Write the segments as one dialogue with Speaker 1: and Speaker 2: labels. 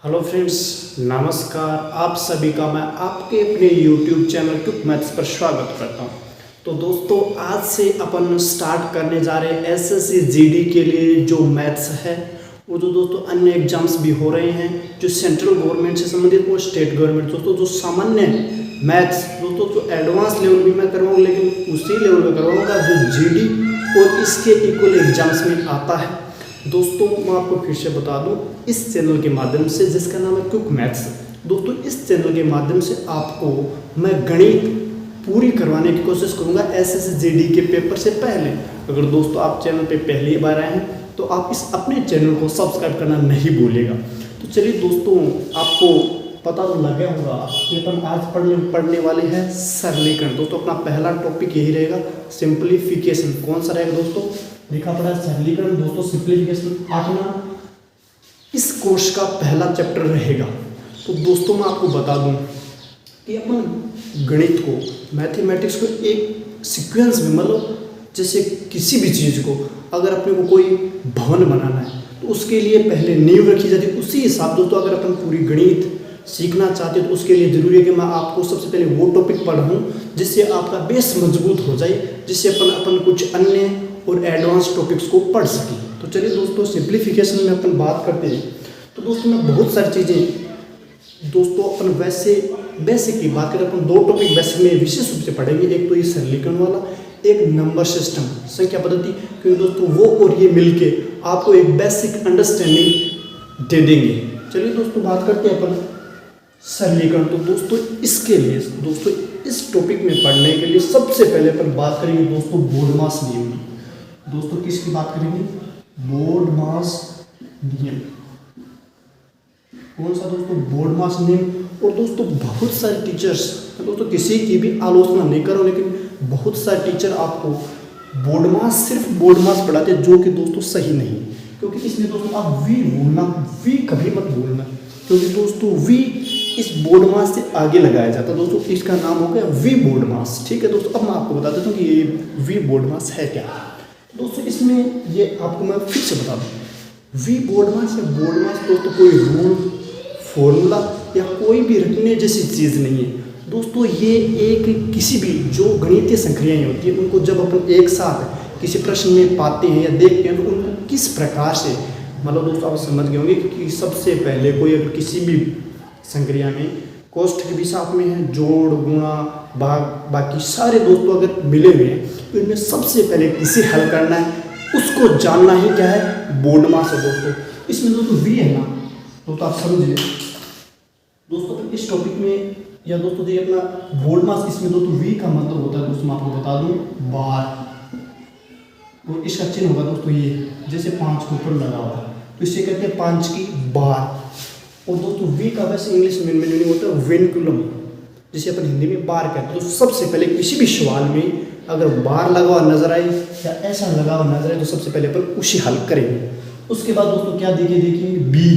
Speaker 1: Hello friends, नमस्कार। आप सभी का मैं आपके अपने YouTube चैनल क्विक मैथ्स पर स्वागत करता हूं। तो दोस्तों, आज से अपन स्टार्ट करने जा रहे हैं एसएससी जीडी के लिए जो मैथ्स है। वो जो दोस्तों अन्य एग्जाम्स भी हो रहे हैं जो सेंट्रल गवर्नमेंट से संबंधित और स्टेट गवर्नमेंट। दोस्तों जो सामान्य मैथ्स दोस्तों जो एडवांस लेवल भी मैं करवाऊँगा, लेकिन उसी लेवल में करवाऊँगा जो जीडी और इसके इक्वल एग्जाम्स में आता है। दोस्तों मैं आपको फिर से बता दूं, इस चैनल के माध्यम से जिसका नाम है क्विक मैथ्स, दोस्तों इस चैनल के माध्यम से आपको मैं गणित पूरी करवाने की कोशिश करूंगा एसएससी जीडी के पेपर से पहले। अगर दोस्तों आप चैनल पे पहली बार आए हैं तो आप इस अपने चैनल को सब्सक्राइब करना नहीं भूलिएगा। तो चलिए दोस्तों, आपको पता तो लग गया होगा कि अपन आज पढ़ने वाले हैं सरलीकरण। दोस्तों अपना पहला टॉपिक यही रहेगा, सिंप्लीफिकेशन। कौन सा रहेगा दोस्तों? लिखा पड़ा सरलीकरण। दोस्तों सिंप्लीफिकेशन अपना इस कोर्स का पहला चैप्टर रहेगा। तो दोस्तों मैं आपको बता दूं कि अपन गणित को, मैथमेटिक्स को एक सीक्वेंस में, मतलब जैसे किसी भी चीज़ को अगर अपने को कोई भवन बनाना है तो उसके लिए पहले नींव रखी जाती है। उसी हिसाब दोस्तों अगर अपन पूरी गणित सीखना चाहते हैं तो उसके लिए ज़रूरी है कि मैं आपको सबसे पहले वो टॉपिक पढ़ाऊँ जिससे आपका बेस मजबूत हो जाए, जिससे अपन कुछ अन्य और एडवांस टॉपिक्स को पढ़ सकें। तो चलिए दोस्तों, सिंप्लीफिकेशन में अपन बात करते हैं। तो दोस्तों मैं बहुत सारी चीज़ें दोस्तों अपन वैसे बेसिक की बात करें, अपन दो टॉपिक बेसिक में विशेष रूप से पढ़ेंगे। एक तो ये सरलीकरण वाला, एक नंबर सिस्टम, संख्या पद्धति। क्योंकि दोस्तों वो और ये मिलके आपको एक बेसिक अंडरस्टैंडिंग दे देंगे। चलिए दोस्तों बात करते हैं अपन सरलीकरण। तो दोस्तों इसके लिए दोस्तों इस टॉपिक में पढ़ने के लिए सबसे पहले अपन बात करेंगे दोस्तों बोर्डमास नियम की। दोस्तों किसकी बात करेंगे? बोर्डमास नियम। कौन सा दोस्तों? बोर्डमास नियम। और दोस्तों बहुत सारे टीचर्स, दोस्तों किसी की भी आलोचना नहीं करो, लेकिन बहुत सारे टीचर आपको बोर्डमास, सिर्फ बोर्डमास पढ़ाते हैं, जो कि दोस्तों सही नहीं। क्योंकि इसमें दोस्तों आप वी बोलना, वी कभी मत बोलना, क्योंकि दोस्तों वी इस बोर्डमास से आगे लगाया जाता है। दोस्तों इसका नाम हो गया वी बोर्डमास। ठीक है दोस्तों, अब मैं आपको बता देता हूँ कि ये वी बोर्डमास है क्या। दोस्तों इसमें ये आपको मैं फिर से बता दूँ, वी बोर्डमास या बोर्डमास दोस्तों कोई रूल, फॉर्मूला या कोई भी रखने जैसी चीज़ नहीं है। दोस्तों ये एक किसी भी जो गणितीय संक्रियाएं होती हैं उनको जब अपन एक साथ किसी प्रश्न में पाते हैं या देखते हैं तो उनको किस प्रकार से, मतलब दोस्तों आप समझ गए होंगे कि सबसे पहले कोई अगर किसी भी संक्रिया में कोष्ठक भी साथ में है, जोड़, गुणा, भाग, बाकी सारे दोस्तों अगर मिले हुए हैं तो इनमें सबसे पहले किसे हल करना है उसको जानना ही क्या है? बोर्डमास है दोस्तों। इसमें दोस्तों वी है ना, तो आप समझिए दोस्तों इस टॉपिक में, या दोस्तों ये अपना बोर्डमास, इसमें दोस्तों वी का मतलब होता है दोस्तों मैं आपको बता दूं बार। और इसका चिन्ह होगा दोस्तों ये, जैसे 5 के ऊपर लगा हुआ है तो इसे कहते हैं 5 की बार। और दोस्तों वी का वैसे इंग्लिश में मीनिंग होता है विनकुलम, जिसे अपन हिंदी में बार कहते हैं। तो सबसे पहले किसी भी सवाल में अगर बार लगा हुआ नजर आए या ऐसा लगा हुआ नजर आए तो सबसे पहले अपन उसे हल करेंगे। उसके बाद दोस्तों क्या देखिए बी।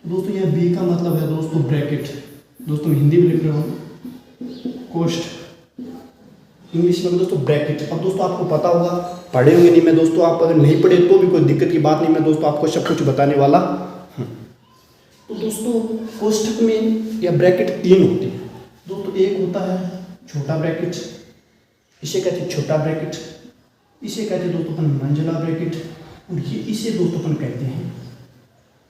Speaker 1: दोस्तों यह बी का मतलब है दोस्तों ब्रैकेट। दोस्तों हिंदी में लिख रहे हो कोष्ठ, इंग्लिश में दोस्तों ब्रैकेट। अब दोस्तों आपको पता होगा, पढ़े होंगे नहीं मैं दोस्तों, आप अगर नहीं पढ़े तो भी कोई दिक्कत की बात नहीं, मैं दोस्तों आपको सब कुछ बताने वाला हूँ। तो दोस्तों कोष्ठक में या ब्रैकेट 3 होती है दोस्तों। एक होता है छोटा ब्रैकेट, इसे कहते हैं छोटा ब्रैकेट, इसे कहते हैं दोस्तों अपन मंझला ब्रैकेट, और ये इसे दोस्तों अपन कहते हैं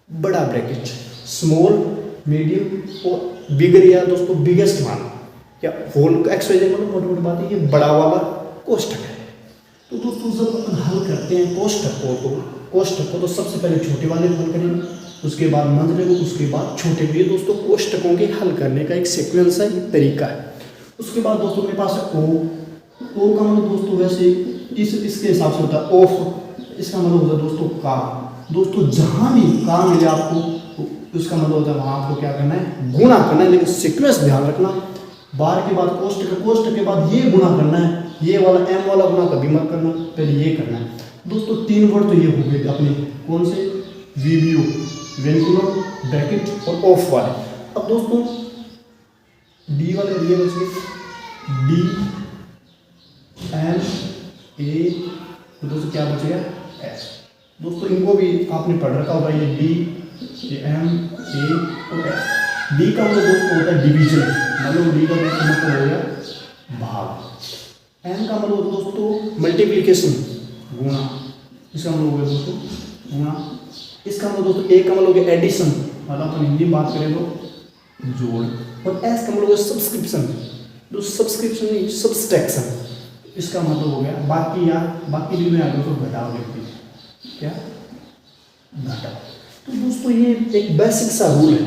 Speaker 1: बड़ा ब्रैकेट। स्मॉल, मीडियम और बिगर या दोस्तों बिगेस्ट वन या होल एक्सवाइजेड, मतलब मोटी मोटी बात है, ये बड़ा वाला कोष्ठक है। तो दोस्तों जब अपन हल करते हैं कोष्ठक को तो सबसे पहले छोटे वाले को हल करेंगे, उसके बाद मंझले को, उसके बाद छोटे को। ये दोस्तों कोष्ठकों के हल करने का एक सीक्वेंस है, एक तरीका है। उसके बाद दोस्तों मेरे पास है ओ का मतलब दोस्तों वैसे इसके हिसाब से होता है ऑफ, इसका मतलब होता है दोस्तों का। दोस्तों जहाँ भी का मिले आपको उसका मतलब होता है वहाँ आपको क्या करना है? गुणा करना है। लेकिन सीक्वेंस ध्यान रखना, बार के बाद कोष्ठक के बाद ये गुणा करना है, ये वाला एम वाला गुणा कभी मत करना, पहले ये करना है। दोस्तों 3 वर्ड तो ये हो गए अपने कौन से? वीवीओ, वेनकुलम, ब्रैकेट और ऑफ वाले। अब दोस्तों डी वाले ये बच गए, डी एम ए, दोस्तों क्या बचेगा? एस। दोस्तों इनको भी आपने पढ़ रखा होगा, ये डी एम ए और एफ। डी का मतलब दोस्तों होता है डिवीजन, मतलब डी का मतलब हो गया भाग। एम का मतलब होता है दोस्तों मल्टीप्लीकेशन, गुणा, इसका मतलब हो गया दोस्तों गुणा। इसका मतलब दोस्तों ए का मतलब हो गया एडिशन, मतलब अपन हिंदी में बात करें तो जोड़। और एस का मतलब हो गया सब्सक्रिप्शन, जो सब्सक्रिप्शन नहीं सब्सट्रैक्शन, इसका मतलब हो गया बाकी, या बाकी भी में आगे को घटाव लिखते हैं, क्या घटाव। तो दोस्तों ये एक बेसिक सा रूल है।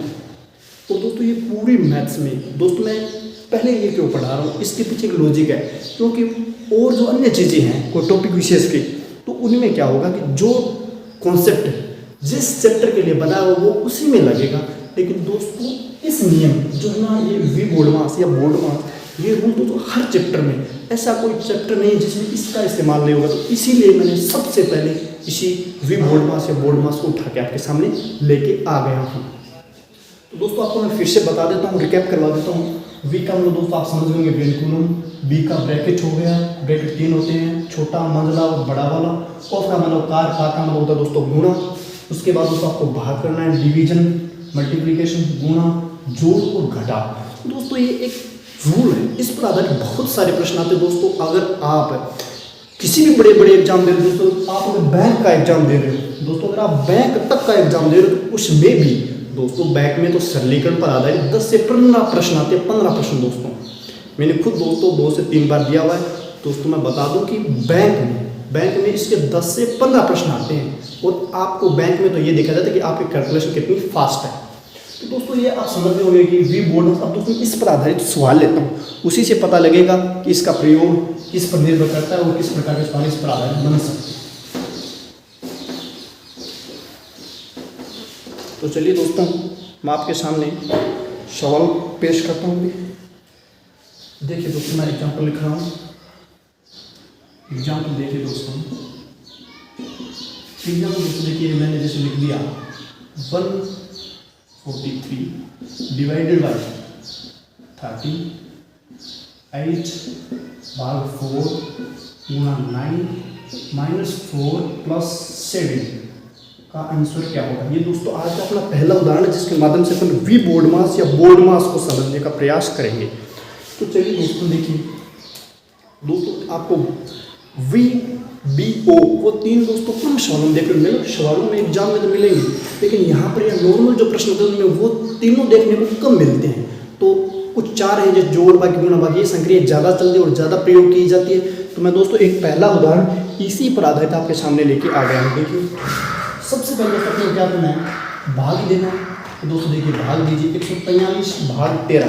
Speaker 1: और दोस्तों ये पूरी मैथ्स में दोस्तों मैं पहले ये क्यों पढ़ा रहा हूँ, इसके पीछे एक लॉजिक है, क्योंकि और जो अन्य चीज़ें हैं कोई टॉपिक विशेष की, तो उनमें क्या होगा कि जो कॉन्सेप्ट जिस चैप्टर के लिए बना हो वो उसी में लगेगा। लेकिन दोस्तों इस नियम जो है ना, ये वी बोर्ड मास या बोर्ड मास, ये रूल तो हर चैप्टर में, ऐसा कोई चैप्टर नहीं जिसमें इसका इस्तेमाल नहीं होगा। तो इसीलिए मैंने सबसे पहले इसी वी बोर्ड मास या बोर्ड मास को उठा के आपके सामने लेके आ गया हूँ। तो दोस्तों आपको मैं फिर से बता देता हूँ, रिकैप करवा देता हूँ। वी का मतलब दोस्तों आप समझ लेंगे वेंकुलम, बी का ब्रैकेट हो गया, ब्रैकेट 3 होते हैं, छोटा, मंझला और बड़ा वाला। ऑफ का मतलब कार, का मतलब होता है दोस्तों गुणा। उसके बाद दोस्तों आपको भाग करना है, डिवीजन, मल्टीप्लिकेशन, गुणा, जोड़ और घटाव। दोस्तों ये एक रूल है, इस पर आधारित बहुत सारे प्रश्न आते हैं दोस्तों। अगर आप किसी भी बड़े बड़े एग्जाम दे रहे हो दोस्तों, आप अगर बैंक का एग्जाम दे रहे हो दोस्तों, अगर आप बैंक तक का एग्जाम दे रहे हो तो उसमें भी दोस्तों बैंक में तो सरलीकरण पर आधारित 10 से 15 प्रश्न आते हैं। 15 प्रश्न दोस्तों मैंने खुद दोस्तों 2 से 3 बार दिया हुआ है। दोस्तों मैं बता दूं कि बैंक में इसके 10 से 15 प्रश्न आते हैं। और आपको बैंक में तो ये देखा जाता है कि आपकी कैलकुलेशन कितनी फास्ट है। तो दोस्तों ये आप समझ रहे होंगे कि वी बोर्ड में अब दोस्तों इस पर आधारित सवाल लेता हूँ, उसी से पता लगेगा कि इसका प्रयोग किस पर निर्भर करता है और किस प्रकार के सवाल इस पर आधारित बन सकते हैं। तो चलिए दोस्तों मैं आपके सामने सवाल पेश करता हूँ। देखिए दोस्तों मैं एग्जाम्पल लिख रहा हूँ। एग्जाम्पल देखिए दोस्तों, दोस्तों देखिए मैंने जैसे लिख दिया 143 डिवाइडेड बाई 38 भाग 4 गुणा 9 माइनस 4 प्लस 7 का आंसर क्या होगा। ये दोस्तों आज का अपना पहला उदाहरण है जिसके माध्यम से अपन वी बोर्ड मास या बोर्ड मास को समझने का प्रयास करेंगे। तो चलिए दोस्तों देखिए, दोस्तों आपको वी बी ओ वो 3 दोस्तों कम सवालों में देखने मिले, सवालों में एग्जाम में तो मिलेंगे, लेकिन यहाँ पर यह नॉर्मल जो प्रश्न होते हैं उनमें वो तीनों देखने को कम मिलते हैं। तो कुछ 4 है जैसे जोड़, बाकी गुणा, बाकी ये संक्रिया ज़्यादा चलती है और ज़्यादा प्रयोग की जाती है। तो मैं दोस्तों एक पहला उदाहरण इसी पर आधारित आपके सामने लेके आ गया हूँ। देखिए सबसे पहले दोस्तों क्या करना है, भाग देना है। तो दोस्तों देखिए भाग दीजिए 143 भाग 13,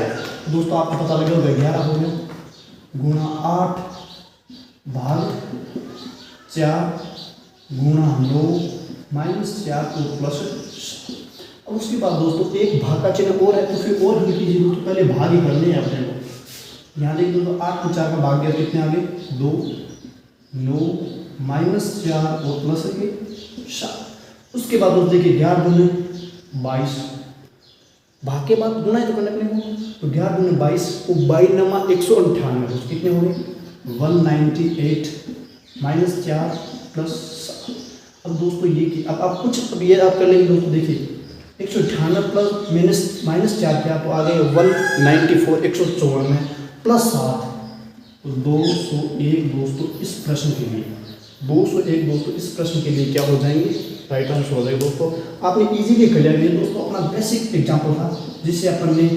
Speaker 1: दोस्तों आपको पता लगेगा 11 हो गया, गुणा 8 भाग 4 गुणा 9 माइनस 4 और प्लस। और उसके बाद दोस्तों एक भाग का चिन्ह और है तो फिर और लिख लीजिए दोस्तों, पहले भाग ही करने हैं अपने को। यहाँ देखिए दोस्तों 8 को 4 का भाग दिया कितने आ गए 2, 9 माइनस 4 और प्लस 7। उसके बाद दोस्तों देखिए 11 दूनी 22, भाग के बाद गुना ही तो करना अपने को, तो 11 दूनी 22 और 22 नमा 198 दोस्तों कितने हो गए 198 माइनस 4 प्लस 7। अब दोस्तों ये कि अब आप कुछ अब ये आप कर लेंगे दोस्तों, देखिए 198 प्लस माइनस 4 क्या तो आ गए 194 154 प्लस 7 तो 201 दोस्तों इस प्रश्न के लिए 201 दोस्तों इस प्रश्न के लिए क्या हो जाएंगे, राइट आंसर हो जाएगा। दोस्तों आपने इजीली कर लिया। ये दोस्तों अपना बेसिक एग्जांपल था जिससे अपन ने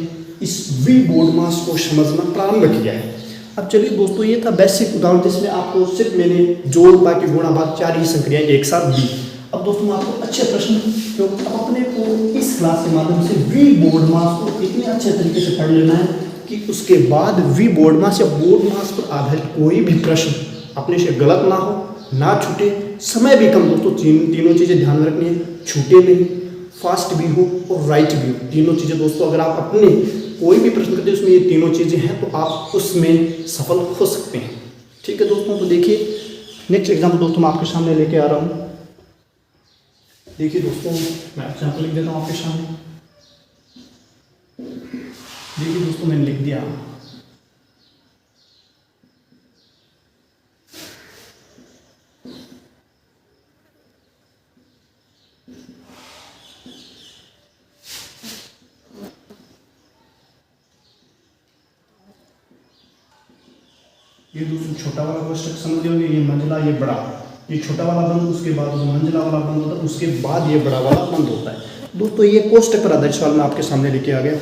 Speaker 1: इस वी बोर्ड मास को समझना प्रारंभ किया है। अब चलिए दोस्तों ये था बेसिक उदाहरण जिसमें आपको सिर्फ मैंने जोड़, बाकी गुणा, भाग 4 ही संक्रियाएं एक साथ दी। अब दोस्तों मैं आपको अच्छे प्रश्न जो अपने को इस क्लास के माध्यम से वी बोर्ड मास को इतने अच्छे तरीके से पढ़ लेना है कि उसके बाद वी बोर्ड मास या बोर्ड मास पर आधारित कोई भी प्रश्न अपने से गलत ना हो, ना छूटे। समय भी कम दोस्तों, तीनों चीज़ें ध्यान में रखनी है, छूटे नहीं, फास्ट भी हो और राइट भी हो। तीनों चीज़ें दोस्तों अगर आप अपने कोई भी प्रश्न करते हैं उसमें ये तीनों चीज़ें हैं तो आप उसमें सफल हो सकते हैं। ठीक है दोस्तों, तो देखिए नेक्स्ट एग्जाम्पल दोस्तों मैं आपके सामने लेके आ रहा हूँ। देखिए दोस्तों मैं एग्जाम्पल लिख देता हूँ आपके सामने। देखिए दोस्तों मैंने लिख दिया ये दोस्तों छोटा वाला कोष्टक समझ गए होंगे, ये मंझला ये बड़ा, ये छोटा वाला बंद, उसके बाद मंझला वाला बंद होता है, उसके बाद ये बड़ा वाला बंद होता है। दोस्तों ये कोष्टक पर आधारित सवाल मैं आपके सामने लेके आ गया हूँ।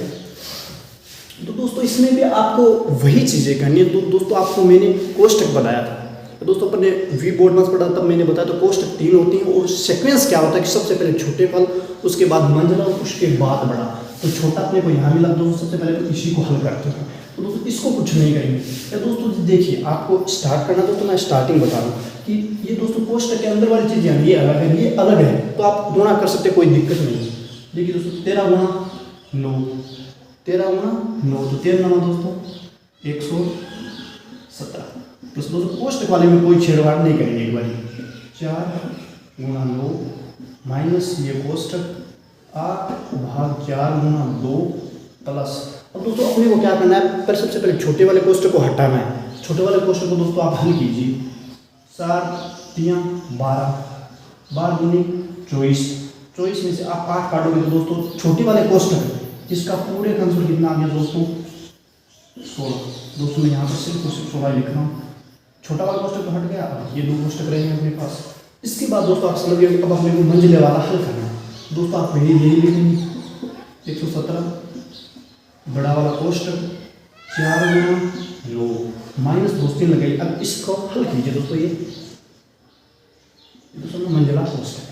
Speaker 1: तो दोस्तों इसमें भी आपको वही चीज़ें करनी है। तो दोस्तों आपको मैंने कोष्टक बताया था, तो दोस्तों अपन ने वी बोर्ड मास पढ़ा तब मैंने बताया तो कोष्टक 3 होती हैं और सीक्वेंस क्या होता है कि सबसे पहले छोटे फल, उसके बाद मंझला और उसके बाद बड़ा। तो छोटा अपने को यहाँ मिला, दोस्तों सबसे पहले तो इसी को हल करते हैं। तो दोस्तों इसको कुछ नहीं करेंगे। या दोस्तों देखिए आपको स्टार्ट करना, दोस्तों मैं स्टार्टिंग बता रहा हूँ कि ये दोस्तों कोष्टक के अंदर वाली चीज़ ये अलग है, ये अलग है, तो आप गुणा कर सकते, कोई दिक्कत नहीं है। देखिए दोस्तों 13 गुणा 9, 13 गुणा 9, तो 13 9 दोस्तों 117। तो दोस्तों कोष्टक वाले में कोई छेड़छाड़ नहीं करेंगे। एक बार 4 गुणा 9 माइनस ये कोष्टक 8 भाग 4 गुणा 2 प्लस। अब दोस्तों अपने को क्या करना है, पर सबसे पहले छोटे वाले कोष्टक को हटाना है। छोटे वाले कोष्टक को दोस्तों आप हल कीजिए। 4 3 12, 12 दूनी 24, 24 में से आप 8 काटोगे तो दोस्तों छोटे वाले कोष्टक जिसका पूरे का आंसर कितना आ गया दोस्तों 16। दोस्तों मैं यहाँ पर सिर्फ 16 लिख रहा हूँ। छोटा वाला कोष्टक तो हट गया, अब ये 2 कोष्टक रहेंगे अपने पास। इसके बाद दोस्तों आप समझ गए अब अपने को मंझले वाला हल करना है। दोस्तों आप पहले यही लिखेंगे 117 बड़ा वाला कोष्टक 4 गुणा 9 माइनस 2 लगाइए। अब इसको हल कीजिए दोस्तों, ये दोस्तों मंझला कोष्टक है।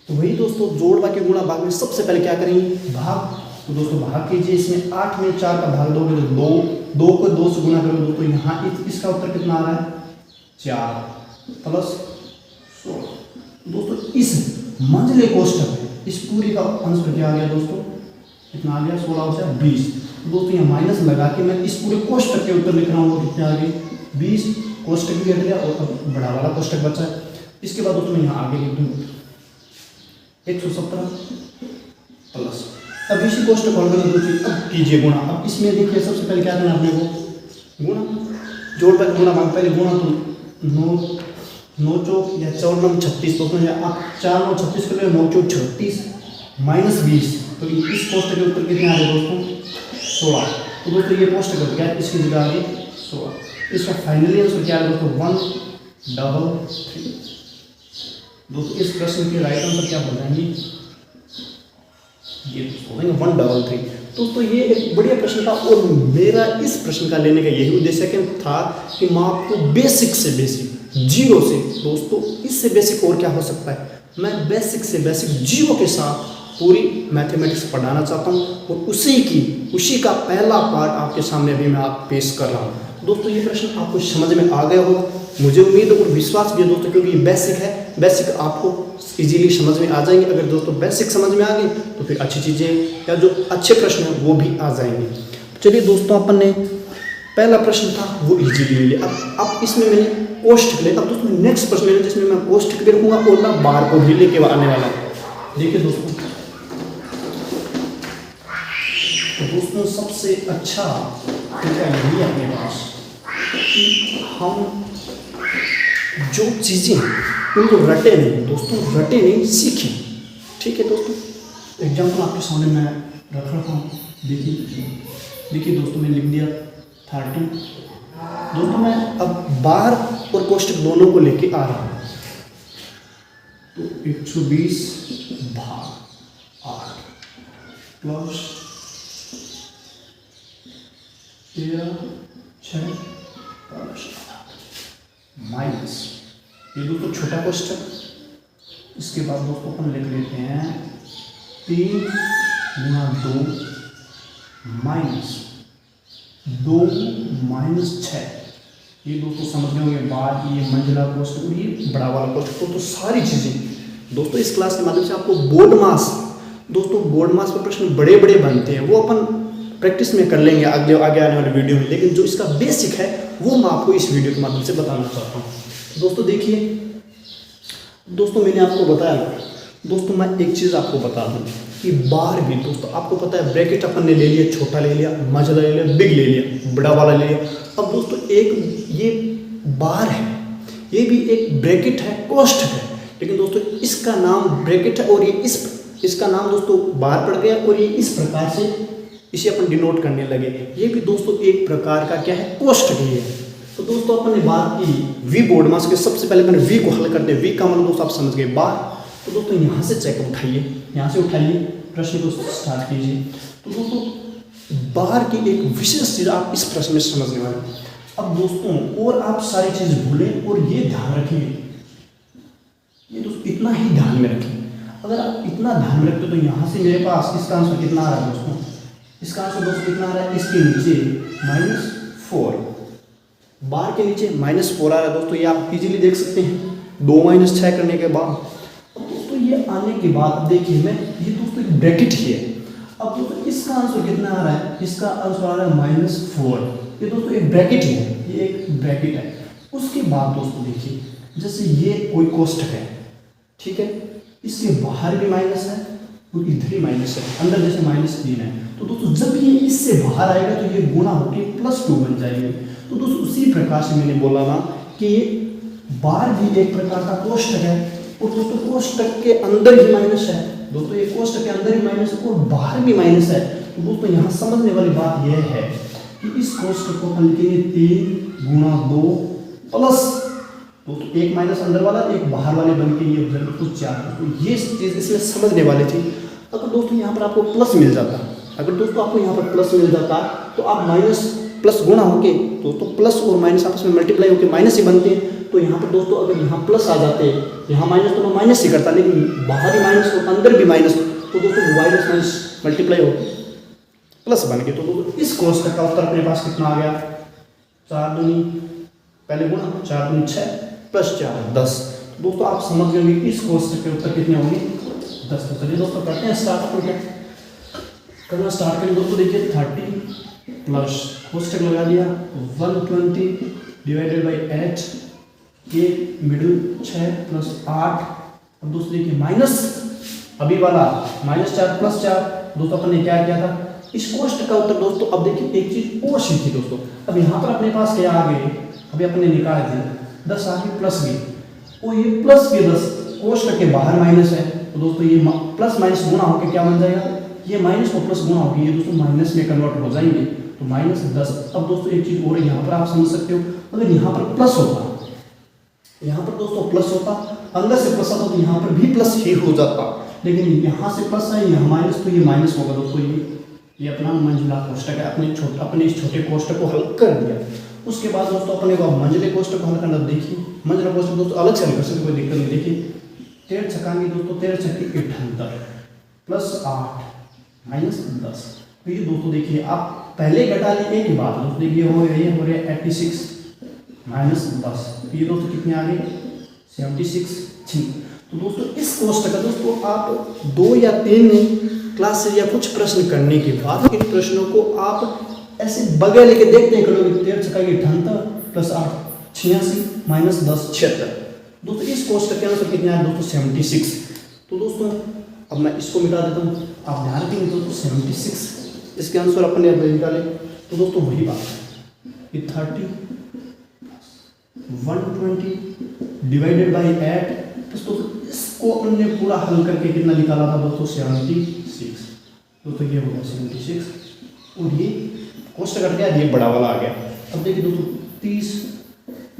Speaker 1: तो वही दोस्तों जोड़ वाक्य गुणा भाग में सबसे पहले क्या करेंगे, भाग। तो दोस्तों भाग कीजिए, इसमें 8 में 4 का भाग दोगे तो 2, 2 को 2 से गुणा करोगे दोस्तों यहाँ इसका उत्तर कितना आ रहा है 4 प्लस 16। दोस्तों इस मंझले कोष्टक में इस पूरी का आंसर क्या आ गया दोस्तों, कितना आ गया 16 और 20। दोस्तों यहाँ माइनस लगा के मैं इस पूरे कोष्टक के उत्तर लिख रहा हूँ, वो कितने आ गए 20। कोष्टक भी हट गया और अब बड़ा वाला कोष्टक बचा है। इसके बाद दोस्तों मैं यहाँ आगे लिख दूँ 117 प्लस। अब इसी कोष्टक हल करना दोस्तों, अब कीजिए गुणा। अब इसमें देखिए सबसे पहले क्या करना अपने को, गुणा। जोड़ पर गुणा भाग, पहले गुणा तो 9 चौक या 4 9 36, दोस्तों आप 4 9 36 कर रहे हो, 9 चौक 36 माइनस 20, तो इस कोष्टक के उत्तर कितने आ रहे दोस्तों 16। तो दोस्तों ये कोष्टक क्या है, इसकी जगह आ गई 16। इसका फाइनली आंसर क्या है दोस्तों 133। दोस्तों इस प्रश्न के राइट आंसर क्या हो जाएंगे, ये हो जाएंगे 133। दोस्तों ये एक बढ़िया प्रश्न था और मेरा इस प्रश्न का लेने का यही उद्देश्य था कि मैं आपको बेसिक से बेसिक, जीरो से, दोस्तों इससे बेसिक और क्या हो सकता है, मैं बेसिक से बेसिक जीरो के साथ पूरी मैथमेटिक्स पढ़ाना चाहता हूँ और उसी का पहला पार्ट आपके सामने अभी मैं आप पेश कर रहा हूँ। दोस्तों ये प्रश्न आपको समझ में आ गया होगा, मुझे उम्मीद और विश्वास भी है दोस्तों, क्योंकि ये बेसिक है, बेसिक आपको इजीली समझ में आ जाएंगे। अगर दोस्तों बेसिक समझ में आ गई तो फिर अच्छी चीज़ें या जो अच्छे प्रश्न हैं वो भी आ जाएंगे। चलिए दोस्तों अपन ने पहला प्रश्न था वो इजीली ले लिया। अब इसमें मैंने कोष्टक ले, अब दोस्तों नेक्स्ट प्रश्न लेना जिसमें मैं कोष्टक भी रखूँगा और मैं बार को भी लेके आने वाला हूँ। देखिए दोस्तों सबसे अच्छा तरीका यही है अपने पास कि हम जो चीज़ें उनको रटे नहीं दोस्तों, रटे नहीं, सीखें। ठीक है दोस्तों, एग्जाम्पल आपके सामने मैं रख रखा हूँ। देखिए दोस्तों मैंने लिख दिया 30। दोस्तों मैं अब बार और कोष्टक दोनों को लेके आ रहा हूँ। तो 120 भाग 8 प्लस 13 6 माइनस ये दोस्तों छोटा कोष्टक। इसके बाद दोस्तों अपन लिख लेते हैं 3 गुणा 2 माइनस 2 माइनस 6। ये दोस्तों समझ गए होंगे बाद ये मंझला कोष्टक और ये बड़ा वाला कोष्टक। तो सारी चीज़ें दोस्तों इस क्लास के माध्यम से आपको बोर्ड मास, दोस्तों बोर्ड मास पर प्रश्न बड़े बड़े बनते हैं, वो अपन प्रैक्टिस में कर लेंगे आगे आने वाले वीडियो में, लेकिन जो इसका बेसिक है वो मैं आपको इस वीडियो के माध्यम से बताना चाहता हूँ। दोस्तों देखिए दोस्तों मैंने आपको बताया, दोस्तों मैं एक चीज़ आपको बता दूँ कि बार भी दोस्तों आपको पता है ब्रैकेट अपन ने ले लिया, छोटा ले लिया, मंझला ले लिया, बिग ले लिया, बड़ा वाला ले लिया। अब दोस्तों एक ये बार है, ये भी एक ब्रैकेट है, कोष्टक है, लेकिन दोस्तों इसका नाम ब्रैकेट है और ये इसका नाम दोस्तों बार पड़ गया और ये इस प्रकार से इसे अपन डिनोट करने लगे। ये भी दोस्तों एक प्रकार का क्या है, कोष्टक ही है। तो दोस्तों अपन ने बात की वी बोर्ड मास के। सबसे पहले मैंने वी को हल करते हैं। वी का मतलब दोस्तों आप समझ गए बार। तो दोस्तों यहाँ से चेक उठाइए, यहाँ से उठाइए, प्रश्न को स्टार्ट कीजिए। तो दोस्तों बार की एक विशेष चीज आप इस प्रश्न में समझने वाले। अब दोस्तों और आप सारी चीज भूलें और ये ध्यान रखिए, ये दोस्तों इतना ही ध्यान में रखिए। अगर आप इतना ध्यान में रखते तो यहाँ से मेरे पास इसका आंसर कितना आ रहा है दोस्तों, इसका आंसर दोस्तों कितना आ रहा है, इसके नीचे -4, बार के नीचे -4 आ रहा है दोस्तों। ये आप इजीली देख सकते हैं 2 - 6 करने के बाद। अब दोस्तों ये आने के बाद देखिए मैं, ये दोस्तों एक ब्रैकेट ही है। अब दोस्तों इसका आंसर कितना आ रहा है, इसका आंसर आ रहा है -4। ये दोस्तों एक ब्रैकेट ही है, ये एक ब्रैकेट है। उसके बाद दोस्तों देखिए, जैसे ये कोई कोष्ठक है, ठीक है, इसके बाहर भी माइनस है और इधर ही माइनस है, अंदर जैसे -3 है। तो दोस्तों जब ये इससे बाहर आएगा तो ये गुणा होकर +2 बन जाएंगे। तो दोस्तों उसी प्रकार से मैंने बोला ना कि बार भी एक प्रकार का कोष्ठक है और दोस्तों कोष्ठक के अंदर ही माइनस है। दोस्तों ये कोष्ठक के अंदर ही माइनस है और बाहर भी माइनस है। तो दोस्तों यहाँ समझने वाली बात यह है कि इस कोष्ठक को अपन लिखेंगे 3 × 2 प्लस दोस्तों एक माइनस अंदर वाला, एक बाहर वाले बन के ये बिल्कुल 4। तो ये चीज़ इसमें समझने वाली थी। अगर दोस्तों यहाँ पर आपको प्लस मिल जाता, अगर दोस्तों आपको यहाँ पर प्लस मिल जाता तो आप माइनस प्लस गुणा होके दोस्तों प्लस और माइनस आपस में मल्टीप्लाई होकर माइनस ही बनते हैं। तो यहाँ पर दोस्तों अगर यहाँ प्लस आ जाते, यहाँ माइनस तो मैं माइनस ही करता, लेकिन बाहर ही माइनस और अंदर भी माइनस, तो दोस्तों माइनस मल्टीप्लाई होकर प्लस बन गए। तो दोस्तों इस कोष्ठक का उत्तर अपने पास कितना आ गया, 4 दूनी पहले गुणा 4 दूनी 6 + 4 10। दोस्तों आप समझ गए कि इस कोष्ठक के उत्तर कितने होंगे, 10। तो चलिए दोस्तों करते हैं स्टार्ट। अपन क्या करना स्टार्ट करें दोस्तों, देखिए 30 प्लस कोष्ठक लगा दिया 120 / 8, ये मिडिल 6 + 8। अब दोस्तों देखिए माइनस अभी वाला -4 + 4। दोस्तों अपन ने क्या किया था, इस कोष्ठक का उत्तर दोस्तों। अब देखिए एक चीज और सीखी दोस्तों, अब यहाँ पर अपने पास क्या आ गए, अभी अपने निकाल दिया 10 आ गए प्लस भी, और ये प्लस के 10 कोष्ठक के बाहर माइनस है। तो दोस्तों ये प्लस माइनस गुणा होकर क्या बन जाएगा, ये माइनस को प्लस गुणा होकर ये दोस्तों माइनस में कन्वर्ट हो जाएंगे, तो -10। अब दोस्तों एक चीज और यहाँ पर आप समझ सकते हो, अगर यहाँ पर प्लस होता, यहाँ पर दोस्तों प्लस होता, अंदर से प्लस आता तो यहाँ पर भी प्लस ही हो जाता, लेकिन यहाँ से प्लस है, यहाँ माइनस, तो ये माइनस होगा दोस्तों। ये अपना मंझला कोष्ठक है, अपने इस छोटे कोष्ठक को हल कर दिया। उसके बाद दोस्तों अपने को मंझले कोष्ठक को हल करना। देखिए मंझला कोष्ठक दोस्तों अलग से हल कर सकते, कोई दिक्कत नहीं। देखिए 13 छकाएंगे दोस्तों, 13 छक्के 78 + 8 - 10। तो ये दोस्तों देखिए आप पहले घटा लिए एक ही बात दोस्तों, देखिए ये हो रहे 86 - 10। तो ये दोस्तों कितने आ गए, 76। तो दोस्तों इस कोष्ठक का दोस्तों आप 2 या 3 क्लास से या कुछ प्रश्न करने के बाद इन प्रश्नों को आप ऐसे बगैर लेके देखते हैं, 13 छक्का 78 + 8 86 - 10 76। दोस्तों इस कोष्ठक के आंसर कितने आए दोस्तों, 76। तो दोस्तों अब मैं इसको मिटा देता हूँ, आप ध्यान रखेंगे दोस्तों 76 इसके आंसर अपने निकाले। तो दोस्तों वही बात है कि 30 120 / 8। दोस्तों इसको अपने पूरा हल करके कितना निकाला था दोस्तों, 76। दोस्तों ये हो गया 76 और ये कोष्ठक कट गया, ये बड़ा वाला आ गया। अब देखिए दोस्तों 30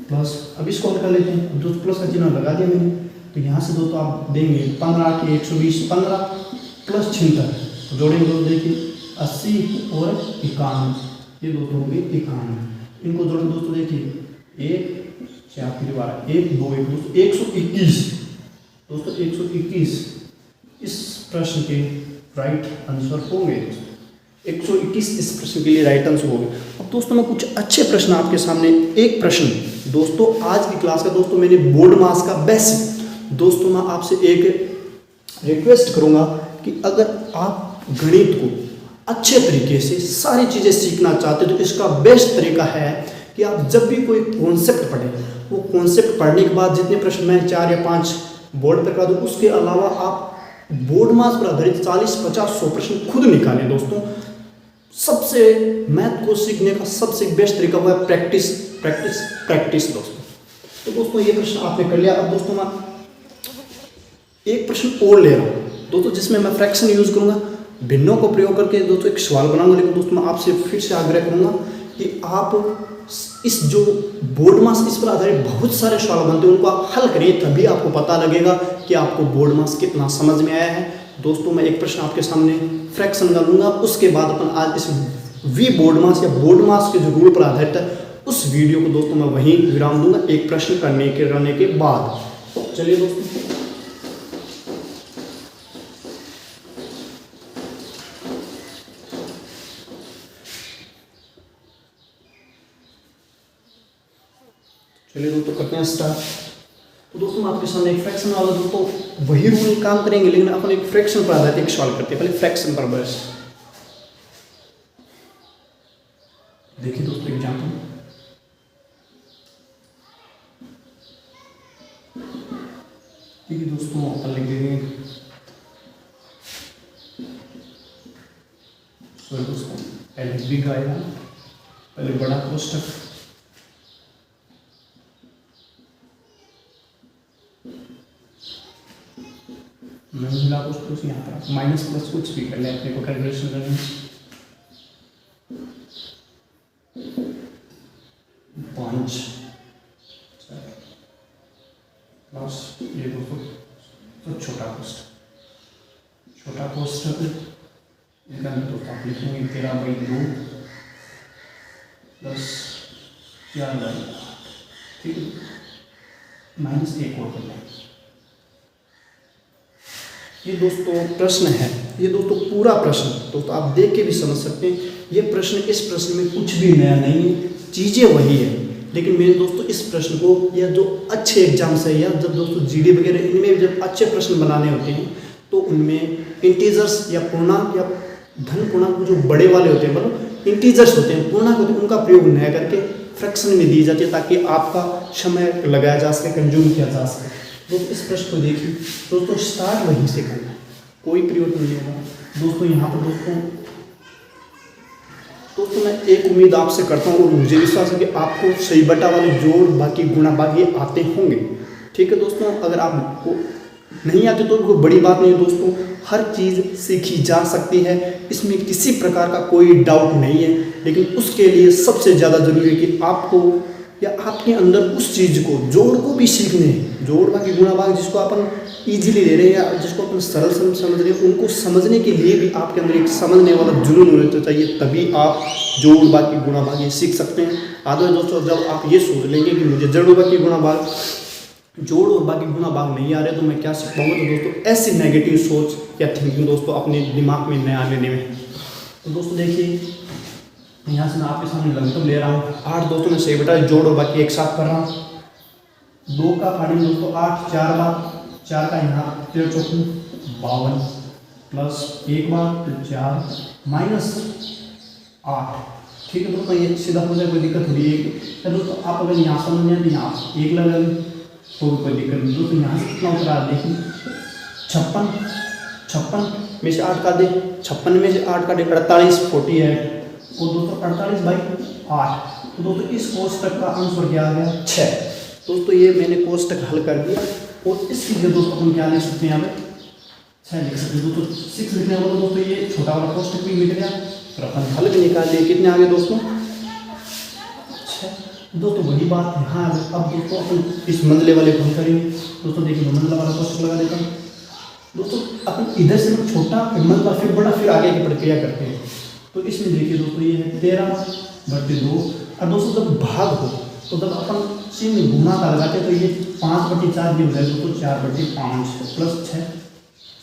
Speaker 1: प्लस, अब इसको हल कर लेते हैं। अब दोस्तों प्लस का चिन्ह लगा दिया मैंने, तो यहाँ से दोस्तों आप देंगे 15 के 120 15 + 76, तो जोड़ेंगे दोस्तों देखिए 80 और 51, ये दोस्तों हो गए 51। इनको जोड़ें दोस्तों, देखिए 1 4 की दोबारा 1 2 1 दोस्तों 121। दोस्तों 121 इस प्रश्न के राइट आंसर होंगे दोस्तों, 121 इस प्रश्न के लिए राइट आंसर होंगे। अब दोस्तों मैं कुछ अच्छे प्रश्न आपके सामने, एक प्रश्न दोस्तों आज की क्लास का दोस्तों मैंने बोर्ड मास का बेसिक। दोस्तों मैं आपसे एक रिक्वेस्ट करूंगा कि अगर आप गणित को अच्छे तरीके से सारी चीज़ें सीखना चाहते हो तो इसका बेस्ट तरीका है कि आप जब भी कोई कॉन्सेप्ट पढ़ें, वो कॉन्सेप्ट पढ़ने के बाद जितने प्रश्न मैं 4 या 5 बोर्ड पर करा दूँ, उसके अलावा आप बोर्ड मास पर आधारित 40 50 100 प्रश्न खुद निकालें। दोस्तों सबसे मैथ को सीखने का सबसे बेस्ट तरीका हुआ है प्रैक्टिस प्रैक्टिस प्रैक्टिस दोस्तों। तो दोस्तों ये प्रश्न आपने कर लिया। अब दोस्तों मैं एक प्रश्न और ले रहा हूँ दोस्तों, जिसमें मैं फ्रैक्शन यूज करूँगा, भिन्नों को प्रयोग करके दोस्तों एक सवाल बनाऊंगा। लेकिन दोस्तों मैं आपसे फिर से आग्रह करूँगा कि आप इस जो बोर्ड मास इस पर आधारित बहुत सारे सवाल बनते हैं, उनको आप हल करिए, तभी आपको पता लगेगा कि आपको बोर्ड मास कितना समझ में आया है। दोस्तों मैं एक प्रश्न आपके सामने फ्रैक्शन का लूँगा, उसके बाद अपन आज इस वी बोर्ड मास या बोर्ड मास के जो रूल पर आधारित है उस वीडियो को दोस्तों मैं वहीं विराम दूंगा एक प्रश्न करने के बाद। चलिए दोस्तों, करते हैं स्टार्ट। तो दोस्तों मैं आपके सामने एक फ्रैक्शन वाला दोस्तों वही रूल काम करेंगे, लेकिन अपन एक फ्रैक्शन पर आधारित एक सवाल करते हैं। पहले फ्रैक्शन पर बस देखिए दोस्तों एग्जाम्पल, ठीक है दोस्तों अपन लिख देंगे, सॉरी दोस्तों पहले बिग आएगा, पहले बड़ा कोष्टक, मिला कुछ यहाँ पर माइनस प्लस कुछ भी कर ले, अपने को कैलकुलेशन करनी 5 प्लस ये दोस्तों तो छोटा कोष्टक इसका तो आप लिखेंगे 13/2 प्लस 4/8, ठीक है, -1 और कर लेंगे। ये दोस्तों प्रश्न है, ये दोस्तों पूरा प्रश्न दोस्तों आप देख के भी समझ सकते हैं। ये प्रश्न, इस प्रश्न में कुछ भी नया नहीं है, चीज़ें वही है, लेकिन मेरे दोस्तों इस प्रश्न को या जो अच्छे एग्जाम्स है या जब दोस्तों जीडी वगैरह इनमें जब अच्छे प्रश्न बनाने होते हैं तो उनमें इंटीजर्स या पूर्णांक या धन पूर्णांक जो बड़े वाले होते हैं, मतलब इंटीजर्स होते हैं, पूर्णांक होते हैं, उनका प्रयोग न करके फ्रैक्शन में दी जाती है ताकि आपका समय लगाया जा सके, कंज्यूम किया जा सके। दोस्तों इस प्रश्न को देखिए दोस्तों, स्टार्ट वहीं से करना है, कोई प्रयोग नहीं होगा दोस्तों। यहाँ पर दोस्तों मैं एक उम्मीद आपसे करता हूँ और मुझे विश्वास है कि आपको सही बटा वाले जोड़ बाकी गुणा बाकी आते होंगे, ठीक है दोस्तों। अगर आपको नहीं आते तो कोई बड़ी बात नहीं है दोस्तों, हर चीज़ सीखी जा सकती है, इसमें किसी प्रकार का कोई डाउट नहीं है। लेकिन उसके लिए सबसे ज़्यादा जरूरी है कि आपको या आपके अंदर उस चीज़ को, जोड़ को भी सीखने हैं, जोड़ बाकी गुणा भाग जिसको अपन इजीली ले रहे हैं या जिसको अपन सरल समझ रहे हैं, उनको समझने के लिए भी आपके अंदर एक समझने वाला जुनून होना चाहिए, तभी आप जोड़ बाकी गुणा भाग ये सीख सकते हैं। आदर दोस्तों जब आप ये सोच लेंगे कि मुझे जोड़ बाकी गुणा भाग, जोड़ और बाकी गुणा भाग नहीं आ रहे तो मैं क्या सीख पाऊंगा, तो दोस्तों ऐसी नेगेटिव सोच या थिंकिंग दोस्तों अपने दिमाग में नया लेने में। तो दोस्तों देखिए यहाँ से मैं आपके सामने लघुत्तम ले रहा हूँ, 8 दोस्तों में सही बेटा जोड़ और बाकी एक साथ कर रहा हूँ। 2 का फाड़ी दोस्तों 8, 4 बार 4 का यहाँ 13 चौकू 52 प्लस 1 बार 4 माइनस 8, ठीक है दोस्तों। ये सीधा हो जाए, कोई दिक्कत थोड़ी है दोस्तों। आप अगर यहाँ समझ जाए तो यहाँ 1 लगा लें तो कोई दिक्कत नहीं दोस्तों। यहाँ से कितना उतरा देखिए 56 में से 8 काट दे, 56 में से 8 काटे 48 40 है, और दोस्तों 48/8, तो दोस्तों इस कोष्टक का आंसर क्या आ गया 6। दोस्तों ये मैंने कोष्टक हल कर दिया और इसकी जगह दोस्तों हम क्या लिख सकते हैं, यहाँ पे 6 लिख सकते हैं दोस्तों। 6 लिखने वाला दोस्तों ये छोटा वाला कोष्टक भी मिट गया और अपन हल भी निकाल लिए, कितने आ गए दोस्तों 6। दोस्तों वही बात यहाँ अब दोस्तों अपन इस मंझले वाले को करेंगे दोस्तों। देखिए मंझला वाला कोष्टक लगा देता हूँ दोस्तों। अपन इधर से छोटा फिर मंझला फिर बड़ा फिर आगे की प्रक्रिया करते हैं। तो इसमें देखिए दोस्तों ये है 13/2, और दोस्तों जब भाग हो तो जब अपन चिन्ह गुणा का लगाते हैं तो ये 5/4 भी हो जाए दोस्तों, 4/5 प्लस 6,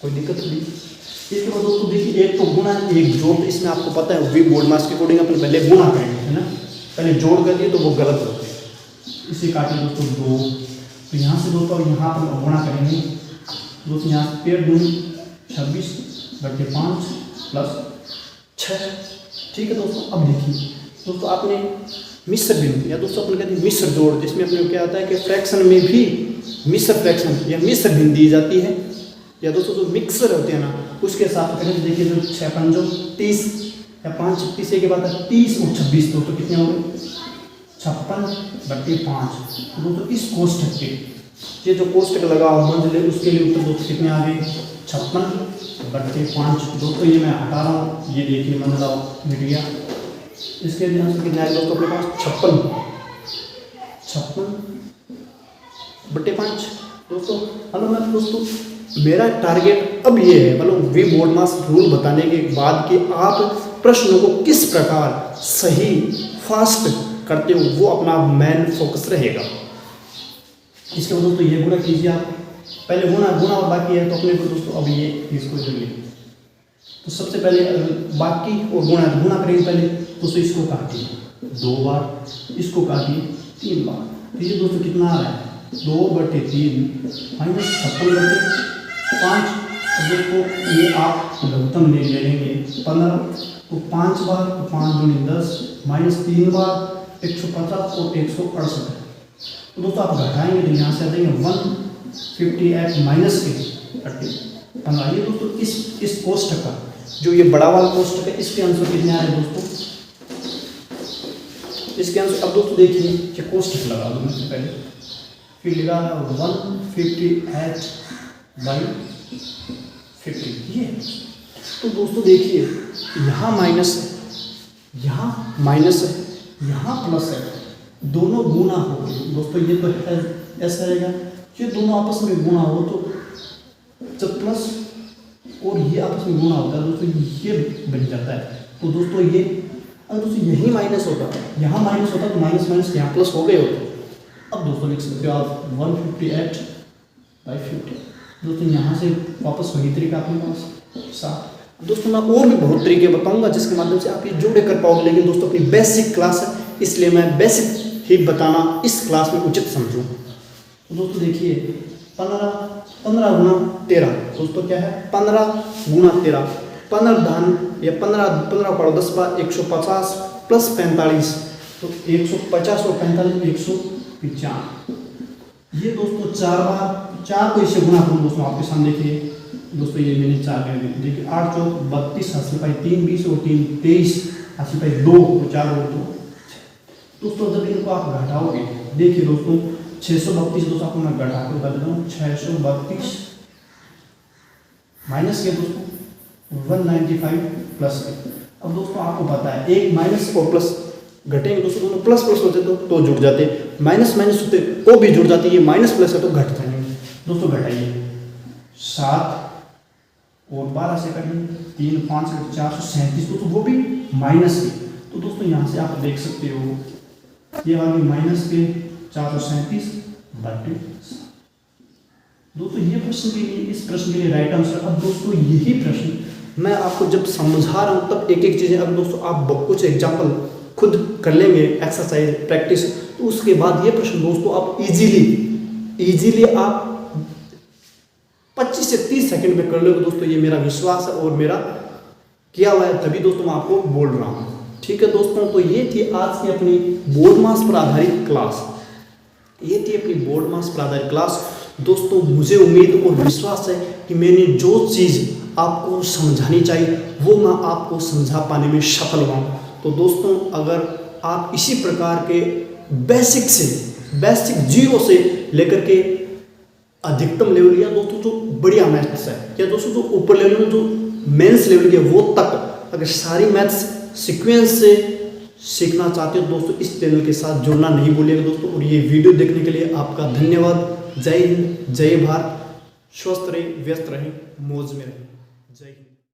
Speaker 1: कोई दिक्कत नहीं। इसके बाद दोस्तों देखिए एक तो गुणा एक जोड़, तो इसमें आपको पता है वी बोर्ड मास के अकॉर्डिंग अपन पहले गुणा करेंगे है ना, पहले जोड़ कर दिए तो वो गलत होते हैं। इसे काटे दोस्तों 2, तो यहाँ से दोस्तों यहाँ पर गुणा करेंगे दोस्तों, यहाँ 13×2 = 26/5 प्लस 6, ठीक है दोस्तों। अब देखिए दोस्तों आपने मिश्र बिंदु या दोस्तों अपन कहते हैं मिश्र जोड़, जिसमें अपने क्या होता है कि फ्रैक्शन में भी मिश्र फ्रैक्शन या मिश्र बिंदु दी जाती है, या दोस्तों जो मिक्सर होते हैं ना उसके साथ करें। देखिए जो 6×5 = 30 या 5 के बाद 30 और 26 दोस्तों कितने हो गए 56/5। दोस्तों इस कोष्टक के ये जो कोष्टक लगा मंझले उसके लिए उत्तर दोस्तों कितने आ गए 56/5। दोस्तों ये मैं हटा रहा हूँ, ये देखिए मंझला मिट गया इसके भी आंसर कितना है दोस्तों अपने पास 56/5 दोस्तों। हेलो मैं दोस्तों, मेरा टारगेट अब ये है मतलब वे बोर्ड मास रूल बताने के बाद कि आप प्रश्नों को किस प्रकार सही फास्ट करते हो, वो अपना मेन फोकस रहेगा। इसके बाद दोस्तों ये गुणा कीजिए आप, पहले गुणा और बाकी है तो अपने को दोस्तों अब ये इसको जोड़िए। तो सबसे पहले बाकी और गुणा करेंगे पहले दोस्तों, इसको काटिए 2 बार, इसको काटिए 3 बार। तो ये दोस्तों कितना आ रहा है 2/3 माइनस 56/5। दोस्तों ये आप लघुत्तम ले लेंगे 15, तो 5 बार, तो 5 दूनी 10 माइनस 3 बार 150 और 168 है। तो दोस्तों आप घटाएंगे तो यहाँ से आ जाएंगे 158 माइनस के 15। ये दोस्तों इस कोष्टक का जो ये बड़ा वाला कोष्टक है इसके आंसर कितने आ रहे हैं दोस्तों, इसके आंसर। अब दोस्तों देखिए कि कोष्टक लगा दो मैं पहले, फिर लिखा 158/50 ये। तो दोस्तों देखिए यहाँ माइनस है, यहाँ माइनस है, यहाँ प्लस है, दोनों गुना हो गए दोस्तों। ये तो ऐसा रहेगा, ये दोनों आपस में गुना हो तो जब प्लस और ये आपस में गुना होता है दोस्तों ये बन जाता है। तो दोस्तों ये अगर दोस्तों यही माइनस होता, यहाँ माइनस होता तो माइनस माइनस यहाँ प्लस हो गए होते। अब दोस्तों लिख सकते हो आप 158/50। दोस्तों यहाँ से वापस वही तरीका अपने पास 7। दोस्तों मैं और भी बहुत तरीके बताऊंगा जिसके माध्यम से आप ये जोड़े कर पाओगे, लेकिन दोस्तों अपनी बेसिक क्लास है इसलिए मैं बेसिक ही बताना इस क्लास में उचित समझूँ। तो दोस्तों देखिए 15 गुना 13 दोस्तों क्या है 15 गुना 13, 15 धन या 15 पढ़ो 10 बार 150 प्लस 45, तो 150 और 45 195। ये दोस्तों 4 बार 4 को इससे गुना करूँ दोस्तों आपके सामने देखिए दोस्तों, ये मैंने 4 कर दी। देखिए 8 चौक 32, 80 3 20 और 3 23, 80 2 4 और 2। दोस्तों जब इनको आप घटाओगे देखिए दोस्तों 632 दोस्तों आपको मैं घटा के बता देता हूँ 632 माइनस के दोस्तों 195 प्लस के। अब दोस्तों आपको पता है एक माइनस और प्लस घटेंगे दोस्तों, दोनों प्लस प्लस होते तो जुड़ जाते, माइनस माइनस होते तो भी जुड़ जाते, ये माइनस प्लस है तो घट जाएंगे। दोस्तों घटाइए 7 और 12 से कटिए 3 5 437 दोस्तों वो भी माइनस के। तो दोस्तों यहाँ से आप देख सकते हो ये वाली माइनस के 437/7। दोस्तों ये प्रश्न के लिए इस प्रश्न के लिए राइट आंसर। अब दोस्तों यही प्रश्न मैं आपको जब समझा रहा हूँ तब एक एक चीज़ें, अब दोस्तों आप कुछ एग्जाम्पल खुद कर लेंगे एक्सरसाइज प्रैक्टिस, तो उसके बाद ये प्रश्न दोस्तों आप इजीली आप 25 से 30 सेकंड में कर लोगे दोस्तों, ये मेरा विश्वास है और मेरा किया हुआ है, तभी दोस्तों मैं आपको बोल रहा हूँ। ठीक है दोस्तों, तो ये थी आज की अपनी बोर्ड मास पर आधारित क्लास, ये थी अपनी बोर्ड मास पर आधारित क्लास। दोस्तों मुझे उम्मीद और विश्वास है कि मैंने जो चीज़ आपको समझानी चाहिए वो मैं आपको समझा पाने में सफल हुआ। तो दोस्तों अगर आप इसी प्रकार के बेसिक जीरो से लेकर के अधिकतम लेवल या दोस्तों जो बढ़िया मैथ्स है या दोस्तों जो ऊपर लेवल में जो मेंस लेवल के वो तक अगर सारी मैथ्स सीक्वेंस से सीखना चाहते हो दोस्तों इस चैनल के साथ जुड़ना नहीं भूलिएगा दोस्तों। और ये वीडियो देखने के लिए आपका धन्यवाद। जय हिंद, जय भारत, स्वस्थ रहे, व्यस्त रहें, मौज में रहें। जय हिंद।